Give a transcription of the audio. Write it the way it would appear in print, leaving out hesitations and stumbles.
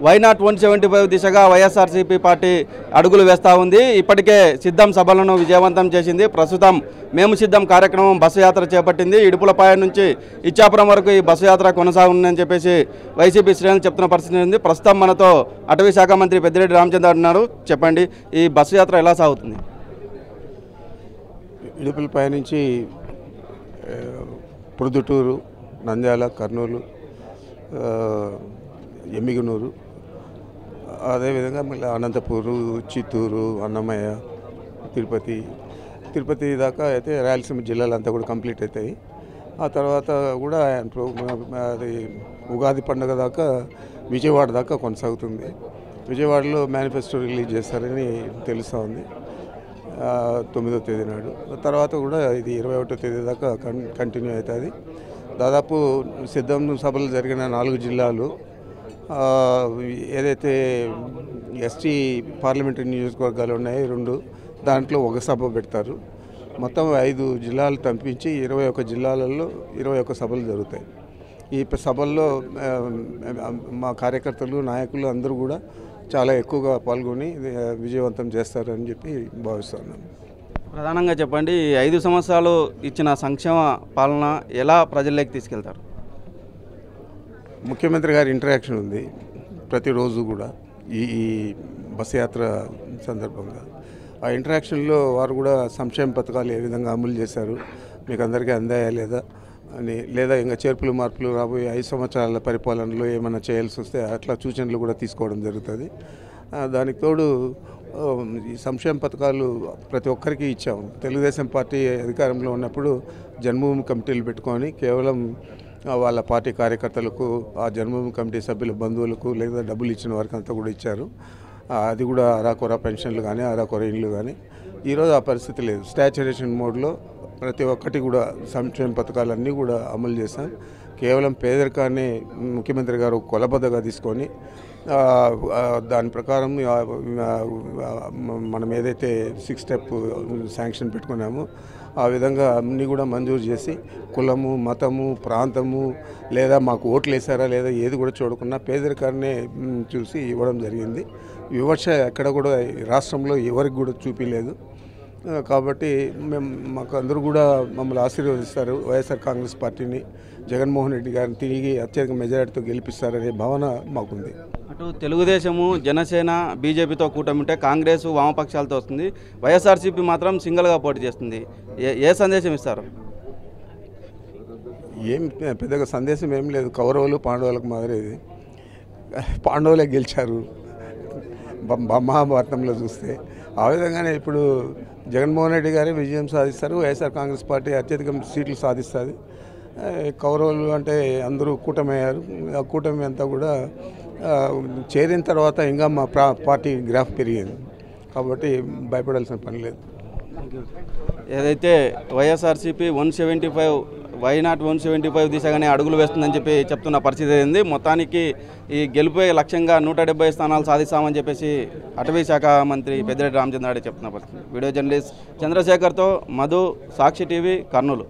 Why not 175 దిశగా YSRCP party అడుగులు వేస్తూ ఉంది. ఇప్పటికే సిద్ధం సభలను విజయవంతం చేసింది. ప్రస్తుతం మేము సిద్ధం కార్యక్రమం బస్సు యాత్ర చేపట్టింది. ఇడుపులపాయ నుంచి ఇచ్చాపురం వరకు ఈ బస్సు యాత్ర కొనసాగుందని చెప్పేసి వైసీపీ శ్రేణులు చెప్తున్న పరిస్థితి ఉంది. ప్రస్తుతం మనతో అటవీ శాఖ మంత్రి పెద్దిరెడ్డి రామచంద్ర ఉన్నారు. చెప్పండి, ఈ బస్సు యాత్ర ఎలా సాగుతుంది? ఇడుపులపాయ నుంచి ప్రొద్దుటూరు, నంద్యాల, కర్నూలు, ఎమ్మిగనూరు, అదేవిధంగా మళ్ళీ అనంతపూరు, చిత్తూరు, అన్నమయ్య, తిరుపతి దాకా అయితే రాయలసీమ జిల్లాలంతా కూడా కంప్లీట్ అవుతాయి. ఆ తర్వాత కూడా అది ఉగాది పండుగ దాకా విజయవాడ దాకా కొనసాగుతుంది. విజయవాడలో మేనిఫెస్టో రిలీజ్ చేస్తారని తెలుస్తూ ఉంది 9వ తేదీ నాడు. తర్వాత కూడా ఇది 21వ తేదీ దాకా కంటిన్యూ అవుతుంది. దాదాపు సిద్ధం సభలు జరిగిన 4 జిల్లాలు, ఏదైతే ఎస్టీ పార్లమెంటరీ నియోజకవర్గాలు ఉన్నాయో 2, దాంట్లో ఒక సభ పెడతారు. మొత్తం 5 జిల్లాలు తప్పించి 21 జిల్లాలలో 21 సభలు జరుగుతాయి. ఈ సభల్లో మా కార్యకర్తలు, నాయకులు అందరూ కూడా చాలా ఎక్కువగా పాల్గొని విజయవంతం చేస్తారని చెప్పి భావిస్తున్నాను. ప్రధానంగా చెప్పండి, 5 సంవత్సరాలు ఇచ్చిన సంక్షేమ పాలన ఎలా ప్రజల్లోకి తీసుకెళ్తారు? ముఖ్యమంత్రి గారి ఇంటరాక్షన్ ఉంది ప్రతిరోజు కూడా ఈ బస్ యాత్ర సందర్భంగా. ఆ ఇంటరాక్షన్లో వారు కూడా సంక్షేమ పథకాలు ఏ విధంగా అమలు చేశారు, మీకు అందరికీ అందాయా లేదా అని, లేదా ఇంకా చేర్పులు మార్పులు రాబోయే 5 సంవత్సరాల పరిపాలనలో ఏమైనా చేయాల్సి వస్తే అట్లా సూచనలు కూడా తీసుకోవడం జరుగుతుంది. దానికి తోడు ఈ సంక్షేమ పథకాలు ప్రతి ఒక్కరికి ఇచ్చాము. తెలుగుదేశం పార్టీ అధికారంలో ఉన్నప్పుడు జన్మభూమి కమిటీలు పెట్టుకొని కేవలం వాళ్ళ పార్టీ కార్యకర్తలకు, ఆ జన్మభూమి కమిటీ సభ్యుల బంధువులకు లేదా డబ్బులు ఇచ్చిన వారికి అంతా కూడా ఇచ్చారు. అది కూడా అరాకొర పెన్షన్లు కానీ, అరాకొర ఇండ్లు కానీ. ఈరోజు ఆ పరిస్థితి లేదు. స్టాచ్యురేషన్ మోడ్లో ప్రతి ఒక్కటి కూడా సంక్షేమ పథకాలన్నీ కూడా అమలు చేశాం. కేవలం పేదరికాన్ని ముఖ్యమంత్రి గారు కొలబద్దగా తీసుకొని దాని ప్రకారం మనం ఏదైతే 6 స్టెప్ శాంక్షన్ పెట్టుకున్నామో ఆ విధంగా అన్నీ కూడా మంజూరు చేసి కులము, మతము, ప్రాంతము లేదా మాకు ఓట్లు వేసారా లేదా ఏది కూడా చూడకుండా పేదరికాన్ని చూసి ఇవ్వడం జరిగింది. వివక్ష ఎక్కడ కూడా రాష్ట్రంలో ఎవరికి కూడా చూపించలేదు. కాబట్టి మాకు అందరూ కూడా మమ్మల్ని ఆశీర్వదిస్తారు. వైఎస్ఆర్ కాంగ్రెస్ పార్టీని, జగన్మోహన్ రెడ్డి గారిని తిరిగి అత్యధిక మెజారిటీతో గెలిపిస్తారనే భావన మాకుంది. అటు తెలుగుదేశము, జనసేన, బీజేపీతో కూటమి ఉంటే కాంగ్రెస్ వామపక్షాలతో వస్తుంది. వైఎస్ఆర్సీపీ మాత్రం సింగిల్గా పోటీ చేస్తుంది. ఏ సందేశం ఇస్తారు? ఏం పెద్దగా సందేశం ఏం లేదు. కౌరవులు పాండవులకు మాదిరి ఇది. పాండవులే గెలిచారు మహాభారతంలో చూస్తే. ఆ విధంగానే ఇప్పుడు జగన్మోహన్ రెడ్డి గారే విజయం సాధిస్తారు. వైఎస్ఆర్ కాంగ్రెస్ పార్టీ అత్యధిక సీట్లు సాధిస్తుంది. కౌరవులు అంటే అందరూ కూటమయ్యారు. ఆ కూటమి అంతా కూడా చేరిన తర్వాత ఇంకా మా పార్టీ గ్రాఫ్ పెరిగింది. కాబట్టి భయపడాల్సిన పని లేదు. ఏదైతే వైఎస్ఆర్సీపీ 175 వైనాట్ 175 దిశగానే అడుగులు వేస్తుందని చెప్పి చెప్తున్న పరిస్థితి అయింది. మొత్తానికి ఈ గెలుపే లక్ష్యంగా 170 స్థానాలు సాధిస్తామని చెప్పేసి అటవీ శాఖ మంత్రి పెద్దిరెడ్డి రామచంద్రారెడ్డి చెప్తున్న పరిస్థితి. వీడియో జర్నలిస్ట్ చంద్రశేఖర్తో మధు, సాక్షి టీవీ, కర్నూలు.